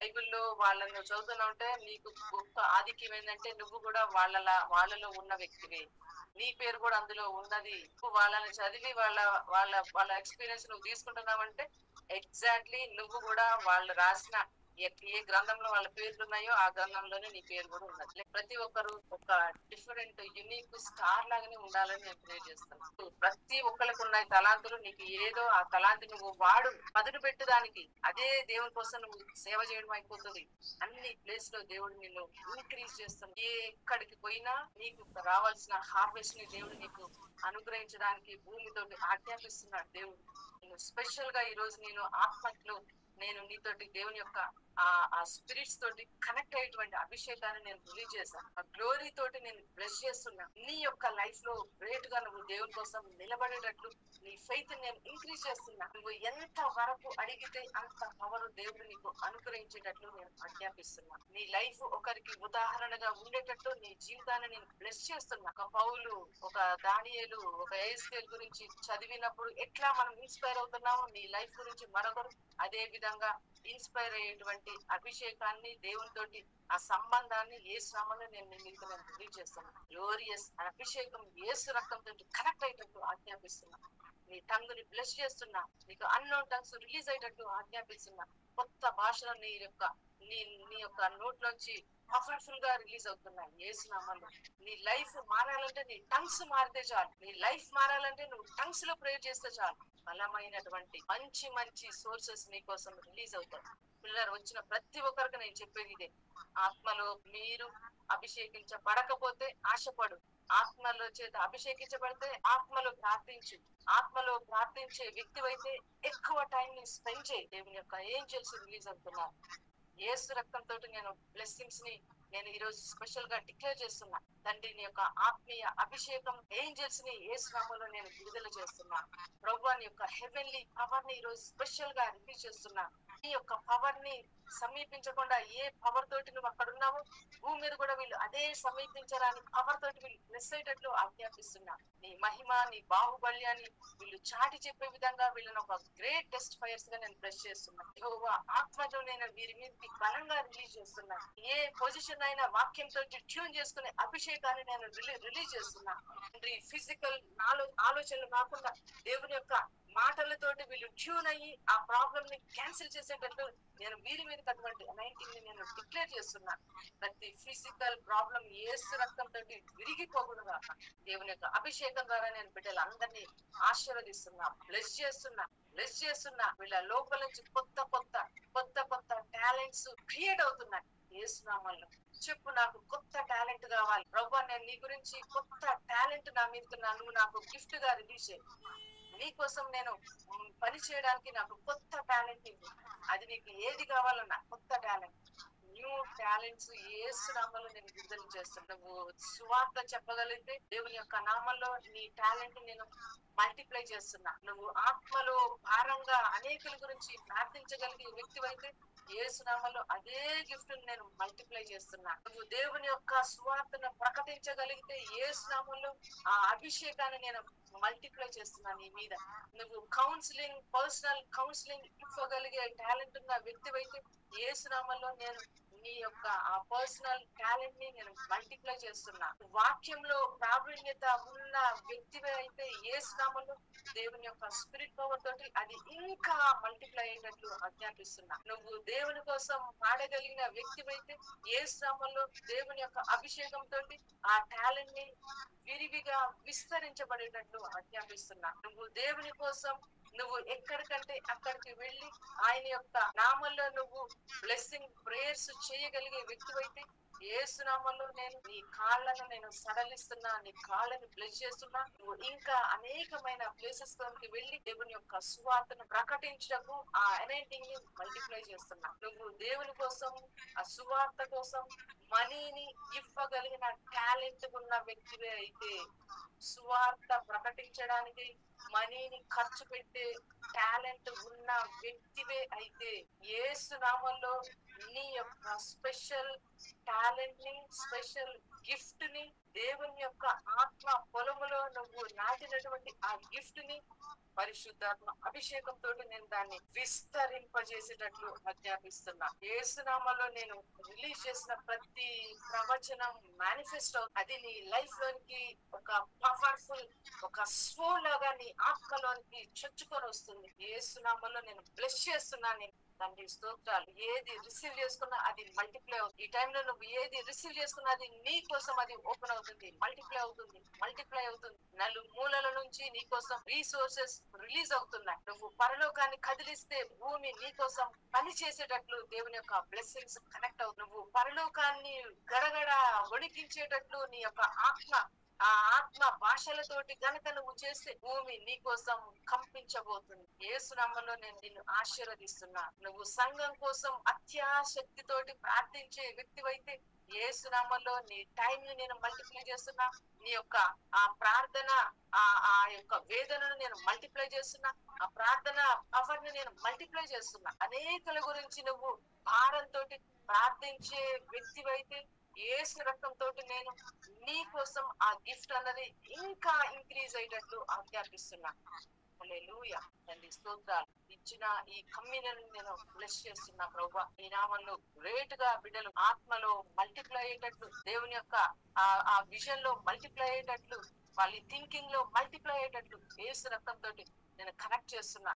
బైబిల్‌లో వాళ్ళని చదువుతున్నా ఉంటే నీకు గొప్ప ఆధిక్యం ఏందంటే నువ్వు కూడా వాళ్ళలో ఉన్న వ్యక్తివే. నీ పేరు కూడా అందులో ఉన్నది. నువ్వు వాళ్ళని చదివి వాళ్ళ ఎక్స్‌పీరియన్స్ నువ్వు తీసుకుంటున్నావంటే ఎగ్జాక్ట్‌లీ నువ్వు కూడా వాళ్ళు రాసిన ఏ గ్రంథంలో వాళ్ళ పేర్లున్నాయో ఆ గ్రంథంలోనే నీ పేరు కూడా ఉన్నది. ప్రతి ఒక్కరు ఒక డిఫరెంట్ యునిక్ స్టార్ లాగానే ఉండాలని నేను ప్రే చేస్తాను. ప్రతి ఒక్కరికి ఉన్న తలాంతులు నీకు ఏదో ఆ తలాంతి నువ్వు వాడు పదును పెట్టు దానికి. అదే దేవుని కోసం నువ్వు సేవ చేయడం అయిపోతుంది. అన్ని ప్లేస్ లో దేవుడు నిన్ను ఇంక్రీజ్ చేస్తాడు. ఎక్కడికి పోయినా నీకు రావాల్సిన హార్వెస్ట్ ని దేవుడు నీకు అనుగ్రహించడానికి భూమితో ఆజ్ఞాపిస్తున్నాడు దేవుడు. నేను స్పెషల్ గా ఈ రోజు నేను ఆత్మలో నేను నీతోటి దేవుని యొక్క ఆ స్పిరిట్స్ తోటి కనెక్ట్ అయ్యేటువంటి అభిషేకాన్ని నేను రిలీజ్ చేశాను. ఆ గ్లోరీ తోటి నేను బ్లెస్ చేస్తున్నా. నీ యొక్క లైఫ్ లో గ్రేట్ గా నువ్వు దేవుని కోసం నిలబడేటట్లు నీ ఫెయిత్ నేను ఇంక్రీజ్ చేస్తున్నా. నువ్వు ఎంత వరకు అడిగితే అంత పవర్ దేవుడు నీకు అనుగ్రహించేటట్లు నేను ఆజ్ఞాపిస్తున్నా. నీ లైఫ్ ఒకరికి ఉదాహరణగా ఉండేటట్లు నీ జీవితాన్ని నేను బ్లెస్ చేస్తున్నా. ఒక పౌలు, ఒక దానియేలు, ఒక ఎస్కేల్ గురించి చదివినప్పుడు ఎట్లా మనం ఇన్స్పైర్ అవుతున్నామో నీ లైఫ్ గురించి మరొకరు అదే విధంగా ఇన్స్పైర్ అయ్యేటువంటి అభిషేకాన్ని దేవునితోటి ఆ సంబంధాన్ని యేసు నామములో నేను మీకు నేను రిలీజ్ చేస్తున్నాను. గ్లోరియస్ అభిషేకం యేసు రక్తంతో కనెక్ట్ అయ్యేటట్టు ఆజ్ఞాపిస్తున్నా. నీ టంగుని బ్లెస్ చేస్తున్నా. నీకు అన్నోన్ టంగ్స్ రిలీజ్ అయ్యేటట్టు ఆజ్ఞాపిస్తున్నా. కొత్త భాషలు నీ యొక్క నోట్లోంచి పవర్ఫుల్ గా రిలీజ్ అవుతున్నాయి యేసు నామములో. నీ లైఫ్ మారాలంటే నీ టంగ్స్ మారితే చాలు. నీ లైఫ్ మారాలంటే నువ్వు టంగ్స్ లో ప్రేయర్ చేస్తే చాలు. బలమైనటువంటి మంచి మంచి సోర్సెస్ నీ కోసం రిలీజ్ అవుతాయి. పిల్లలు వచ్చిన ప్రతి ఒక్కరికి నేను చెప్పేది ఇదే. ఆత్మలో మీరు అభిషేకించబడకపోతే ఆశపడు. ఆత్మలో చేత అభిషేకించబడితే ఆత్మలో ప్రార్థించు. ఆత్మలో ప్రార్థించే వ్యక్తివైతే ఎక్కువ టైం ని స్పెండ్ చేయి. దేవుని యొక్క ఏంజెల్స్ రిలీజ్ అవుతున్నారు. యేసు రక్తంతో నేను బ్లెస్సింగ్స్ ని నేను ఈ రోజు స్పెషల్ గా డిక్లేర్ చేస్తున్నా. తండ్రిని యొక్క ఆత్మీయ అభిషేకం ఏంజెల్స్ ని యేసు నామములో నేను విడుదల చేస్తున్నా. ప్రభువాని యొక్క హెవెన్లీ పవర్ ని ఈ రోజు స్పెషల్ గా రిలీజ్ చేస్తున్నా. ఈ యొక్క పవర్ ని సమీపించకుండా ఏ పవర్ తోటి నువ్వు అక్కడ ఉన్నావో భూమి మీద కూడా వీళ్ళు అదే సమీపించరాని పవర్ తోటి వీళ్ళు బ్లెస్ అయ్యేటట్లు ఆజ్ఞాపిస్తున్నా. నీ మహిమ, నీ బాహుబల్యాన్ని వీళ్ళు చాటి చెప్పే విధంగా వీళ్ళని ఒక గ్రేట్ టెస్ట్ ఫైర్స్ గా నేను బ్లెస్ చేస్తున్నా. యెహోవా ఆత్మతో నేను వీరి మీదకి బలంగా రిలీజ్ చేస్తున్నా. ఏ పొజిషన్ అయినా వాక్యంతో ట్యూన్ చేసుకునే అభిషేకాన్ని నేను రిలీజ్ చేస్తున్నా. ఫిజికల్ ఆలోచనలు కాకుండా దేవుని యొక్క మాటలతోటి వీళ్ళు ట్యూన్ అయ్యి ఆ ప్రాబ్లమ్ ని క్యాన్సిల్ చేసేటట్టు నేను వీరి మీద అటువంటి అనాయింటింగ్ ని నేను డిక్లేర్ చేస్తున్నా. ప్రతి ఫిజికల్ ప్రాబ్లం యేసు రక్తంతో విరిగిపోకుండా దేవుని యొక్క అభిషేకం ద్వారా నేను బిడ్డలందరినీ ఆశీర్వదిస్తున్నా. బ్లెస్ చేస్తున్నా. వీళ్ళ లోపల నుంచి కొత్త టాలెంట్స్ క్రియేట్ అవుతున్నాయి యేసు నామములో. చెప్పు, నాకు కొత్త టాలెంట్ కావాలి ప్రభువా, నేను నీ గురించి కొత్త టాలెంట్ నా మీదకి నువ్వు నాకు గిఫ్ట్ గా రిలీజ్ చేయి. నీకోసం నేను పని చేయడానికి నాకు కొత్త టాలెంట్ ఇవ్వు. అది నీకు ఏది కావాలన్నా కొత్త టాలెంట్, న్యూ టాలెంట్స్ యేసు నామములో నేను విడుదల చేస్తున్నా. నువ్వు సువార్త చెప్పగలిగితే దేవుని యొక్క నామంలో నీ టాలెంట్ నేను మల్టిప్లై చేస్తున్నా. నువ్వు ఆత్మలో భారంగా అనేకుల గురించి ప్రార్థించగలిగే వ్యక్తివైతే యేసు నామములో అదే గిఫ్ట్ నేను మల్టిప్లై చేస్తున్నా. నువ్వు దేవుని యొక్క సువార్తను ప్రకటించగలిగితే యేసు నామములో ఆ అభిషేకాన్ని నేను మల్టిప్లై చేస్తున్నా నీ మీద. నువ్వు పర్సనల్ కౌన్సిలింగ్ ఇవ్వగలిగే టాలెంట్ ఉన్న వ్యక్తివైతే యేసు నామములో నేను నీ యొక్క ఆ పర్సనల్ టాలెంట్ ని నేను మల్టిప్లై చేస్తున్నా. వాక్యంలో ప్రావీణ్యత ఉన్న వ్యక్తివే అయితే యేసు నామములో దేవుని యొక్క స్పిరిట్ పవర్ తోటి అది ఇంకా మల్టిప్లై అయ్యేటట్లు ఆజ్ఞాపిస్తున్నా. నువ్వు దేవుని కోసం పాడగలిగిన వ్యక్తివైతే యేసు నామములో దేవుని యొక్క అభిషేకం తోటి ఆ టాలెంట్ ని విరివిగా విస్తరించబడేటట్లు ఆజ్ఞాపిస్తున్నా. నువ్వు దేవుని కోసం నువ్వు ఎక్కడికంటే అక్కడికి వెళ్ళి ఆయన యొక్క నామంలో నువ్వు బ్లెస్సింగ్ ప్రేయర్స్ చేయగలిగే వ్యక్తివైతే యేసు నామములో నేను నీ కాళ్ళను నేను సడలిస్తున్నా. నీ కాళ్ళని బ్లెస్ చేస్తున్నా. నువ్వు ఇంకా అనేకమైన ప్లేసెస్ లోకి వెళ్ళి దేవుని యొక్క సువార్తను ప్రకటించటకు ఆ అనాయింటింగ్ ని మల్టిప్లై చేస్తున్నా. నువ్వు దేవుని కోసం ఆ సువార్త కోసం మనీని ఇవ్వగలిగిన టాలెంట్ ఉన్న వ్యక్తివే అయితే, సువార్త ప్రకటించడానికి మనీని ఖర్చు పెట్టే టాలెంట్ ఉన్న వ్యక్తివే అయితే యేసు నామములో నీ యొక్క స్పెషల్ టాలెంట్ ని, స్పెషల్ గిఫ్ట్ ని, దేవుని యొక్క ఆత్మ పొలములో నువ్వు నాటినటువంటి ఆ గిఫ్ట్ ని పరిశుద్ధాత్మ అభిషేకంతో నేను దాన్ని విస్తరింపజేసేటట్లు ఆజ్ఞాపిస్తున్నా. యేసునామలో నేను రిలీజ్ చేసిన ప్రతి ప్రవచనం మేనిఫెస్ట్ అవుతుంది. అది నీ లైఫ్ లోనికి ఒక పవర్ఫుల్ ఒక స్వో లాగా నీ ఆత్మలోనికి చొచ్చుకొని వస్తుంది. యేసునామలో నేను బ్లెస్ చేస్తున్నాను. తండ్రి స్తోత్రాలు. ఏది రిసీవ్ చేసుకున్నా అది మల్టిప్లై అవుతుంది. ఈ టైంలో నువ్వు ఏది రిసీవ్ చేసుకున్నా అది నీ కోసం అది ఓపెన్ అవుతుంది, మల్టిప్లై అవుతుంది, మల్టిప్లై అవుతుంది. మూలల నుంచి నీ కోసం రీసోర్సెస్ రిలీజ్ అవుతున్నాయి. నువ్వు పరలోకాన్ని కదిలిస్తే భూమి నీ కోసం పని చేసేటట్లు దేవుని యొక్క బ్లెస్సింగ్స్ కనెక్ట్ అవుతుంది. నువ్వు పరలోకాన్ని గడగడ వణికించేటట్లు నీ యొక్క ఆత్మ ఆ ఆత్మ భాషలతోటి గనక నువ్వు చేస్తే భూమి నీ కోసం కంపించబోతుంది. యేసునామములో నేను నిన్ను ఆశీర్వదిస్తున్నా. నువ్వు సంఘం కోసం అత్యాశక్తితోటి ప్రార్థించే వ్యక్తివైతే యేసునామములో నీ టైం ని నేను మల్టిప్లై చేస్తున్నా. నీ యొక్క ఆ ప్రార్థన ఆ యొక్క వేదనను నేను మల్టిప్లై చేస్తున్నా. ఆ ప్రార్థన పవర్ ని నేను మల్టిప్లై చేస్తున్నా. అనేకుల గురించి నువ్వు భారంతో ప్రార్థించే వ్యక్తివైతే యేసు రక్తంతో నేను నీ కోసం ఆ గిఫ్ట్ అన్నది ఇంకా ఇంక్రీజ్ అయ్యేటట్లు ఆజ్ఞాపిస్తున్నా. హల్లెలూయా. తండ్రి స్తోత్రాలు. ఇచ్చిన ఈ కమ్యూనియన్ నేను బ్లెస్ చేస్తున్నా ప్రభువా. ఈ నామంలో గ్రేట్ గా బిడ్డలు ఆత్మలో మల్టిప్లై అయ్యేటట్లు, దేవుని యొక్క ఆ విజన్ లో మల్టిప్లై అయ్యేటట్లు, వాళ్ళ థింకింగ్ లో మల్టిప్లై అయ్యేటట్లు యేసు రక్తంతో నేను కనెక్ట్ చేస్తున్నా.